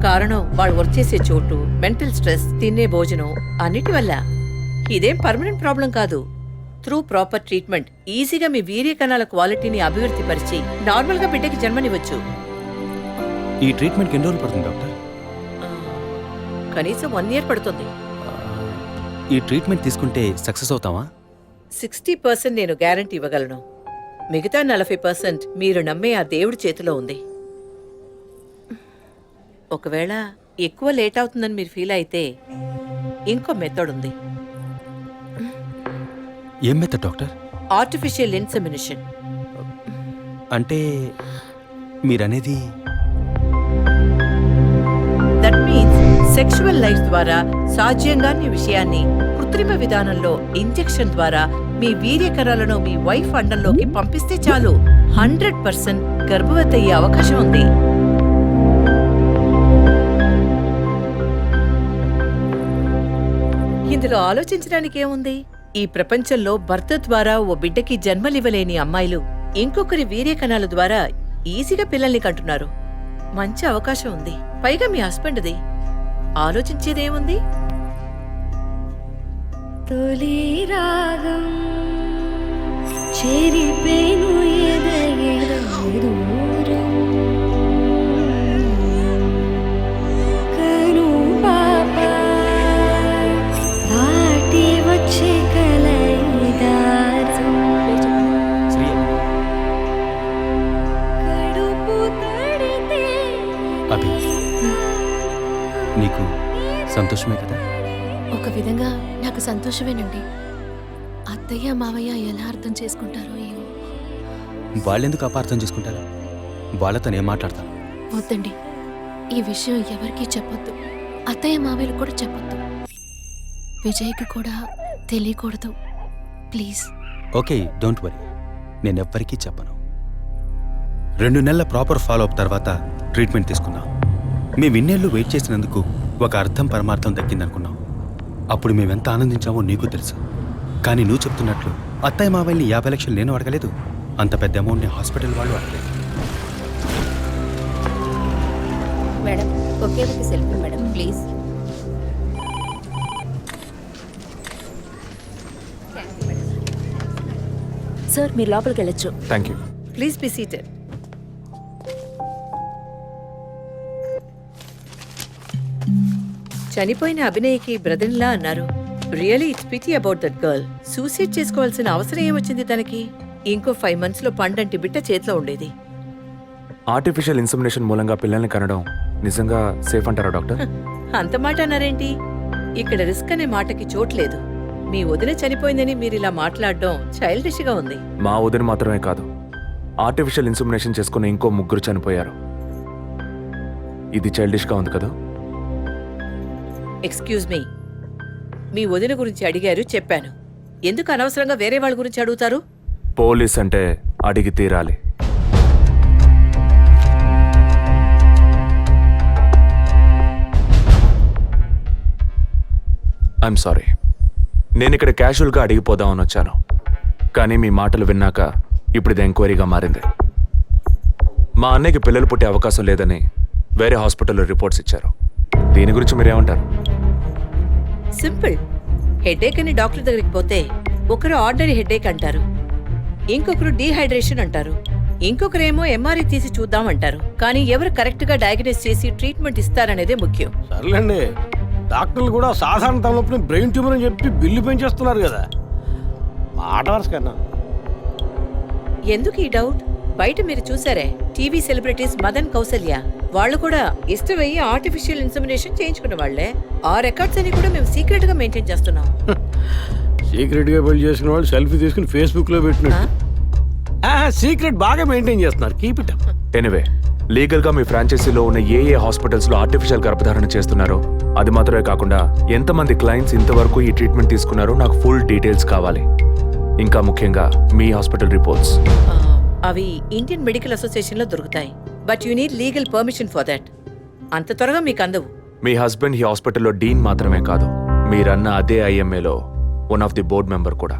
కారణం వాళ్ళు వర్క్ చేసే చోటు, మెంటల్ స్ట్రెస్, తినే భోజనం అన్నిటి వల్ల. ఇదేం పర్మనెంట్ ప్రాబ్లం కాదు. త్రూ ప్రాపర్ ట్రీట్మెంట్ ఈజీగా మీ వీర్య కణాల క్వాలిటీని అభివృద్ధి పరిచి నార్మల్గా బిడ్డకి జన్మనివ్వచ్చు. ఈ ట్రీట్మెంట్కి ఎన్ని రోజులు పడుతుంది డాక్టర్? కనీసం 1 year పడుతుంది. ఈ ట్రీట్మెంట్ తీసుకుంటే సక్సెస్ అవుతావా? 60% నేను గ్యారంటీ ఇవ్వగలను. మిగతా 40% మీరు నమ్మే ఆ దేవుడి చేతిలో ఉంది. ఒకవేళ ఎక్కువ లేట్ అవుతుందని మీరు ఫీల్ అయితే ఇంకో మెథడ్ ఉంది. ఏం మెథడ్ డాక్టర్? Artificial insemination. అంటే మీరనేది? దట్ మీన్స్ సెక్షువల్ లైఫ్ ద్వారా సాధ్యంగాని విషయాన్ని కృత్రిమ విధానంలో ఇంజెక్షన్ ద్వారా మీ వీర్యకణాలను మీ వైఫ్ అండంలోకి పంపిస్తే చాలు 100% గర్భవతి అయ్యే అవకాశం ఉంది. ఇందులో ఆలోచించడానికి ఏముంది? ఈ ప్రపంచంలో భర్త ద్వారా ఓ బిడ్డకి జన్మలివ్వలేని అమ్మాయిలు ఇంకొకరి వీర్యకణాల ద్వారా ఈజీగా పిల్లల్ని కంటున్నారు. మంచి అవకాశం ఉంది. పైగా మీ హస్బెండ్ది. ఆలోచించేదేముంది? తొలి రాగం చెరిపేను ఎదగెదూరం కను పాప దాటి వచ్చే కలయిదారం కడుపు తడితే. అభి, నీకు సంతోషమే కదా? ఒక విధంగా నాకు సంతోషమేనండి. అత్తయ్య మావయ్య ఎలా అర్థం చేసుకుంటారో ఏమో. వాళ్ళెందుకు అపార్థం చేసుకుంటారు? వాళ్ళతో నేను మాట్లాడతాను. వద్దండి, ఈ విషయం ఎవరికీ చెప్పొద్దు. అత్తయ్య మావయ్యలు కూడా చెప్పొద్దు. విజయ్కి కూడా తెలియకూడదు, ప్లీజ్. Okay, don't worry. నేనెవ్వరికీ చెప్పను. 2 నెలల ప్రాపర్ ఫాలో అప్ తర్వాత ట్రీట్మెంట్ తీసుకున్నాం. మేము ఇన్నేళ్ళు వెయిట్ చేసినందుకు ఒక అర్థం పరమార్థం దక్కిందనుకున్నాం. అప్పుడు మేమెంత ఆనందించామో నీకు తెలుసు. కానీ నువ్వు చెప్తున్నట్లు అత్తయ్య మావయ్యని 50 లక్షలు నేను అడగలేదు, అంత పెద్ద అమౌంట్ని హాస్పిటల్ వాళ్ళు అడగలేదు. మేడం, ఒకే ఒక సెల్ఫీ మేడం, ప్లీజ్. సార్, మీరు లోపలికి వెళ్ళొచ్చు. Thank you. Please be seated. చనిపోయిన అభినయకి బ్రదర్లా అన్నారు. Really it's pity about that girl. Suicide చేసుకోవాల్సిన అవసరం ఏమొచ్చింది తనకి? ఇంకో 5 months లో పండంటి బిడ్డ చేతిలో ఉండేది. ఆర్టిఫిషియల్ ఇన్సెమినేషన్ మూలంగా పిల్లల్ని కనడం నిజంగా సేఫ్ అంటారా డాక్టర్? అంత మాట అన్నారేంటి? ఇక్కడ రిస్క్ అనే మాటకి చోట్లేదు. మీ వదిన చనిపోయిందని మీరు ఇలా మాట్లాడడం చైల్డిష్ గా ఉంది. మా వదిన మాత్రమే కాదు, ఆర్టిఫిషియల్ ఇన్సెమినేషన్ చేసుకున్న ఇంకో 3 చనిపోయారు. ఇది చైల్డిష్గా ఉంది కదా? ఎక్స్క్యూజ్ మీ, మీ వదిన గురించి అడిగారు, చెప్పాను. ఎందుకు అనవసరంగా వేరే వాళ్ళ గురించి అడుగుతారు? పోలీస్ అంటే అడిగి తీరాలి. ఐఎమ్ సారీ, నేను ఇక్కడ క్యాజువల్గా అడిగిపోదామని వచ్చాను. కానీ మీ మాటలు విన్నాక ఇప్పుడు ఇది ఎంక్వైరీగా మారింది. మా అన్నయ్యకి పిల్లలు పుట్టే అవకాశం లేదని వేరే హాస్పిటల్లో రిపోర్ట్స్ ఇచ్చారు. దీని గురించి మీరేమంటారు? సింపుల్. హెడేక్ అని డాక్టర్ దగ్గరికి పోతే ఒకరు ఆర్డినరీ హెడేక్ అంటారు, ఇంకొకరు డీహైడ్రేషన్ అంటారు, ఇంకొకరేమో ఎంఆర్ఐ తీసి చూద్దాం అంటారు. కానీ ఎవరు కరెక్ట్ గా డయాగ్నోస్ చేసి ట్రీట్మెంట్ ఇస్తారనేదే ముఖ్యం. సర్లేండి, డాక్టర్లు కూడా సాధారణ తలనొప్పిని బ్రెయిన్ ట్యూమర్ అని చెప్పి బిల్లు పెంచేస్తున్నారు కదా. మాట వరుస కన్నా. ఎందుకు ఈ డౌట్? బయట మీరు చూసారే, టీవీ సెలబ్రిటీస్ మదన్ కౌసల్య వాళ్ళు కూడా ఇష్టమయ్యి ఆర్టిఫిషియల్ ఇన్సెమినేషన్ చేయించుకున్న వాళ్లే. ఆ రికార్డ్స్ అని కూడా మేము సీక్రెట్ గా మెయింటైన్ చేస్తున్నాం. సీక్రెట్ గా పెళ్లి చేసిన వాళ్ళు సెల్ఫీ తీసుకుని ఫేస్బుక్ లో పెట్టినట్టు సీక్రెట్ బాగా మెయింటైన్ చేస్తున్నారు. Keep it up. Anyway, legal గా మీ ఫ్రాంచైజీలో ఉన్న ఏ హాస్పిటల్స్ లో ఆర్టిఫిషియల్ గర్భధారణ చేస్తున్నారో అది మాత్రమే కాకుండా ఎంతమంది క్లయింట్స్ ఇంతవరకు ఈ ట్రీట్మెంట్ తీసుకున్నారో నాకు ఫుల్ డీటెయిల్స్ కావాలి. ఇంకా ముఖ్యంగా మీ హాస్పిటల్ రిపోర్ట్స్. అవి ఇండియన్ మెడికల్ అసోసియేషన్ లో దొరుకుతాయి. But you need legal permission for that. అంత త్వరగా మీకు అందవు. మీ హస్బెండ్ ఈ హాస్పిటల్లో డీన్ మాత్రమే కాదు, మీరన్న అదే ఐఎంఏలో one of the board member కూడా.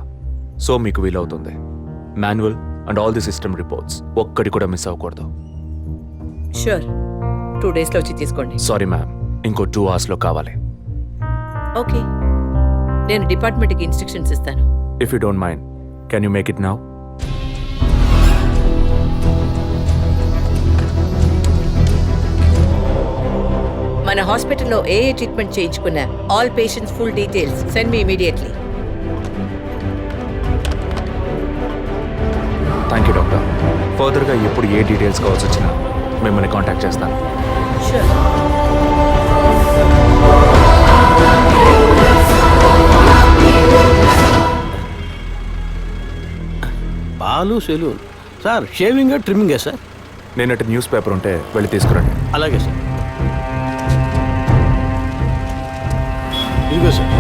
సో మీకు వీలవుతుంది. Manual and all the system reports ఒక్కటి కూడా మిస్ అవ్వకూడదు. షూర్, 2 days లో వచ్చి తీసుకోండి. సారీ మ్యామ్, ఇంకో 2 hours లో కావాలి. ఓకే, నేను డిపార్ట్మెంట్కి ఇన్స్ట్రక్షన్స్ ఇస్తాను. If you don't mind, can you make it now? మన హాస్పిటల్లో ఏ ట్రీట్మెంట్ చేయించుకున్నా all patients full details send me immediately. Thank you doctor. ఫర్దర్గా ఎప్పుడు ఏ డీటెయిల్స్ కావాల్సి వచ్చినా మిమ్మల్ని కాంటాక్ట్ చేస్తాను. షూర్. పాలు salon sir. Shaving trimming sir? నేనటి న్యూస్ పేపర్ ఉంటే వెళ్ళి తీసుకురండి. అలాగే సార్. ఇదిగో సార్.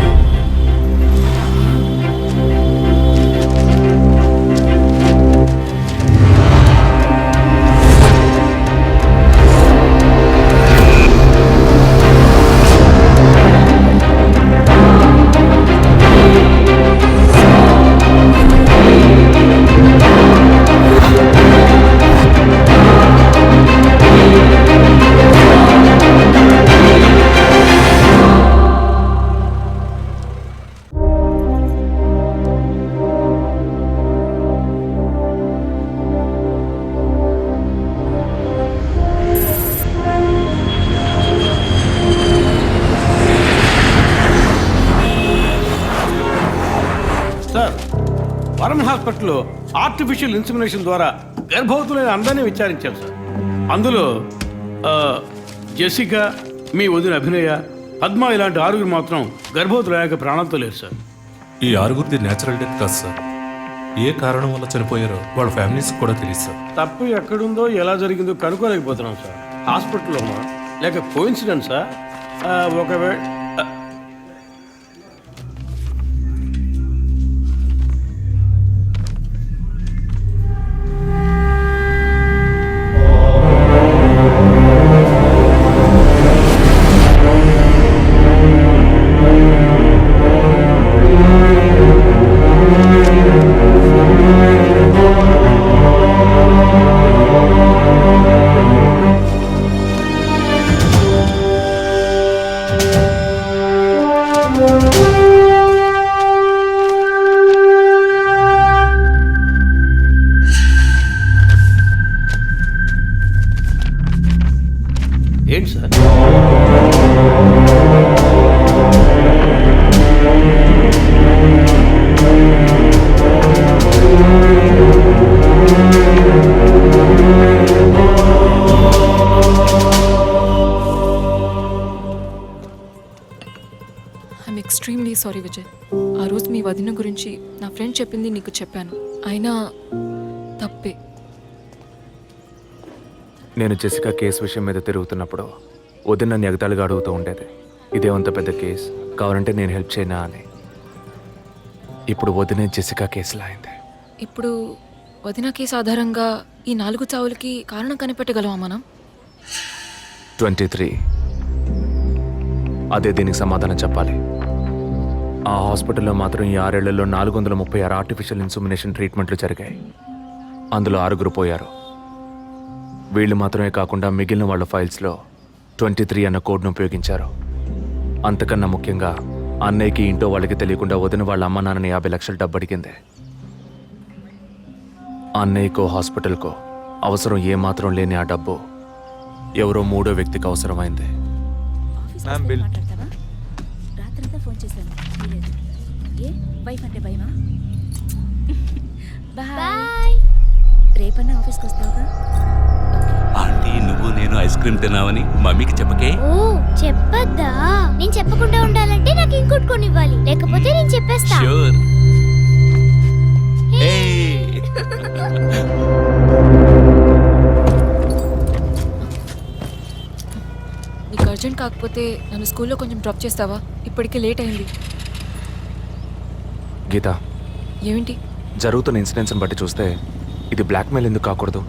వరం హాస్పిటల్లో ఆర్టిఫిషియల్ ఇన్సెమినేషన్ ద్వారా గర్భవతులైన అందరినీ విచారించారు సార్. అందులో జెసికా, మీ వదిన అభినయ, పద్మ ఇలాంటి 6 మాత్రం గర్భవతులయ్యాక ప్రాణంతో లేరు సార్. ఈ 6 నేచురల్ డెత్ కాదు సార్. ఏ కారణం వల్ల చనిపోయారో వాళ్ళ ఫ్యామిలీస్ కూడా తెలియదు సార్. తప్పు ఎక్కడుందో ఎలా జరిగిందో కనుక్కోలేకపోతున్నాం సార్. హాస్పిటల్లోమా లేక కోఇన్సిడెన్సా? ఒకవేళ ఏంటి sir? I'm extremely sorry Vijay. ఆ రోజు మీ వదిన గురించి నా ఫ్రెండ్ చెప్పింది నీకు చెప్పాను. అయినా తప్పే. నేను జెసికా కేసు విషయం మీద తిరుగుతున్నప్పుడు వదిన నన్ను ఎగతాళిగా అడుగుతూ ఉండేది, ఇదేమంత పెద్ద కేసు, కావాలంటే నేను హెల్ప్ చేయనా అని. ఇప్పుడు వదిన జెసికా కేసులా అయింది. ఇప్పుడు వదిన కేసు ఆధారంగా ఈ 4 చావులకి కారణం కనిపెట్టగలమా మనం? 23. అదే దీనికి సమాధానం చెప్పాలి. ఆ హాస్పిటల్లో మాత్రం ఈ 6 ఏళ్లలో 436 ఆర్టిఫిషియల్ ఇన్సుమినేషన్ ట్రీట్మెంట్లు జరిగాయి. అందులో 6 పోయారు. వీళ్ళు మాత్రమే కాకుండా మిగిలిన వాళ్ళ ఫైల్స్లో 23 అన్న కోడ్ను ఉపయోగించారు. అంతకన్నా ముఖ్యంగా అన్నయ్యకి ఇంట్లో వాళ్ళకి తెలియకుండా వదిన వాళ్ళ అమ్మ నాన్నని 50 లక్షలు డబ్బు అడిగింది. అన్నయ్యకో హాస్పిటల్కో అవసరం ఏమాత్రం లేని ఆ డబ్బు ఎవరో 3వ వ్యక్తికి అవసరమైంది. రాత్రంతా ఫోన్ చేశాను. ఏ వైఫ్ అంటే భయమా? బాయ్. రేపన్నా ఆఫీస్కి వస్తావుగా? ఆంటీ, నువ్వు నేను ఐస్ క్రీమ్ తిన్నావని మమ్మీకి చెప్పకే. ఓ చెప్పద్దా? నేను చెప్పకుండా ఉండాలంటే నాకు ఇంకోటి కొనివ్వాలి, లేకపోతే నేను చెప్పేస్తా. ష్యూర్. నీకు అర్జెంట్ కాకపోతే నన్ను స్కూల్లో కొంచెం డ్రాప్ చేస్తావా? ఇప్పటికే లేట్ అయింది. గీత, ఏమిటి? జరుగుతున్న ఇన్సిడెంట్స్ని బట్టి చూస్తే ఇది బ్లాక్మెయిల్ ఎందుకు కాకూడదు?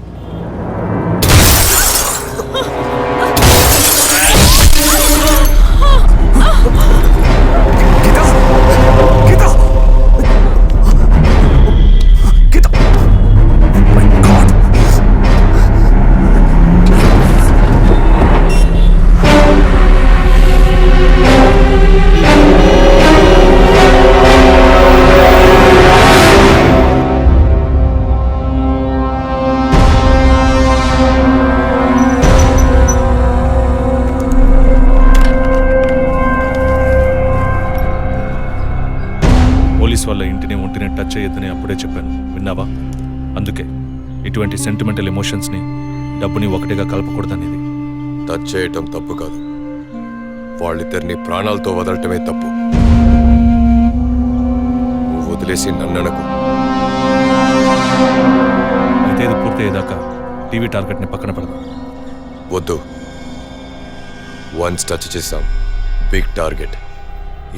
పోలీస్ వాళ్ళ ఇంటిని ఒంటిని టచ్ చేయొద్దని అప్పుడే చెప్పాను, విన్నావా? అందుకే ఇటువంటి సెంటిమెంటల్ ఎమోషన్స్ని డబ్బుని ఒకటిగా కలపకూడదనేది. టచ్ చేయటం తప్పు కాదు, వాళ్ళిద్దరిని ప్రాణాలతో వదలటమే తప్పు. నువ్వు వదిలేసి నన్ననకు. అయితే ఇది పూర్తయ్యేదాకా టీవీ టార్గెట్ని పక్కన పెడదాం. వద్దు, వన్స్ టచ్ చేసాం, బిగ్ టార్గెట్.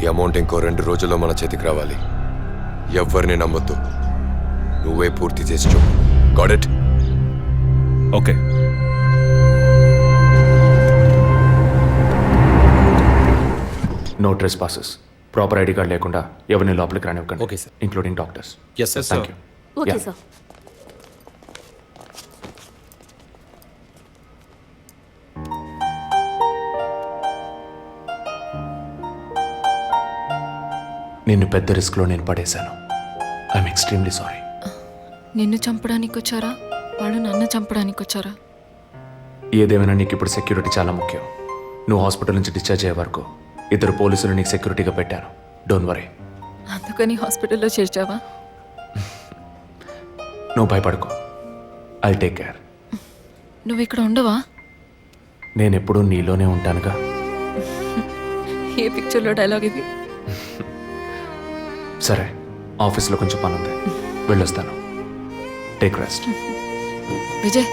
ఈ అమౌంట్ ఇంకో 2 రోజుల్లో మన చేతికి రావాలి. ఎవరిని నమ్మొద్దు, నువ్వే పూర్తి చేసి చూపు. Got it? Okay. No trespasses. Proper ID card లేకుండా ఎవరిని లోపలికి రానివ్వకండి. Okay sir, including doctors. Yes sir. Thank you. Okay sir. నిన్ను పెద్ద రిస్క్లో నేను పడేశాను. I'm extremely sorry. నిన్ను చంపడానికి వచ్చారా? వాళ్ళు నన్ను చంపడానికి వచ్చారా? ఏదేమైనా నీకు ఇప్పుడు సెక్యూరిటీ చాలా ముఖ్యం. నువ్వు హాస్పిటల్ నుంచి డిశ్చార్జ్ అయ్యే వరకు 2 పోలీసులు నీకు సెక్యూరిటీగా పెట్టాను. Don't worry. అందుకని హాస్పిటల్లో చేర్చావా? నువ్వు భయపడకు, ఐ టేక్ కేర్. నువ్వు ఇక్కడ ఉండవా? నేను ఎప్పుడూ నీలోనే ఉంటానుగా. ఏ పిక్చర్లో డైలాగ్ ఇది? సరే, ఆఫీస్లో కొంచెం పని ఉంది, వెళ్ళొస్తాను. Take rest. విజయ్,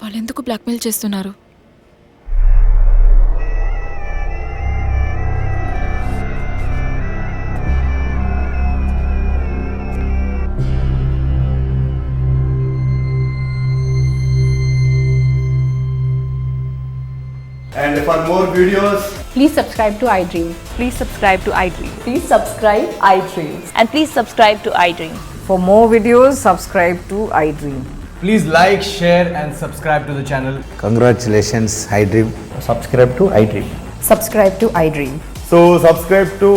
వాళ్ళు ఎందుకు బ్లాక్మెయిల్ చేస్తున్నారు? And for more videos, Please subscribe to iDream. Please subscribe to iDream. Please subscribe iDream. And please subscribe to iDream. For more videos, subscribe to iDream. please like, share and subscribe to the channel. Congratulations, iDream. Subscribe to iDream. Subscribe to iDream. So subscribe to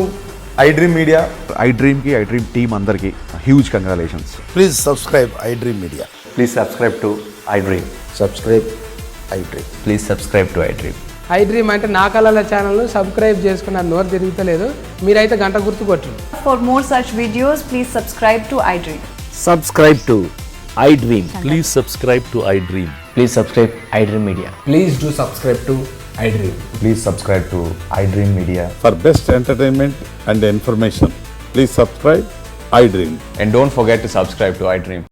iDream Media. iDream ki iDream team andarki huge congratulations. Please subscribe iDream Media. Please subscribe to iDream. Subscribe iDream. Please subscribe to iDream. iDream అంటే నా కళల ఛానల్ సబ్స్క్రైబ్ చేసుకున్న నోరు తిరుగుతలేదు, మీరైతే గంట గుర్తు కొట్టండి. For more such videos, please subscribe to iDream. Subscribe to iDream. Please subscribe to iDream. Please subscribe iDream Media. Please do subscribe to iDream. Please subscribe to iDream Media. For best entertainment and information, please subscribe iDream. And don't forget to subscribe to iDream.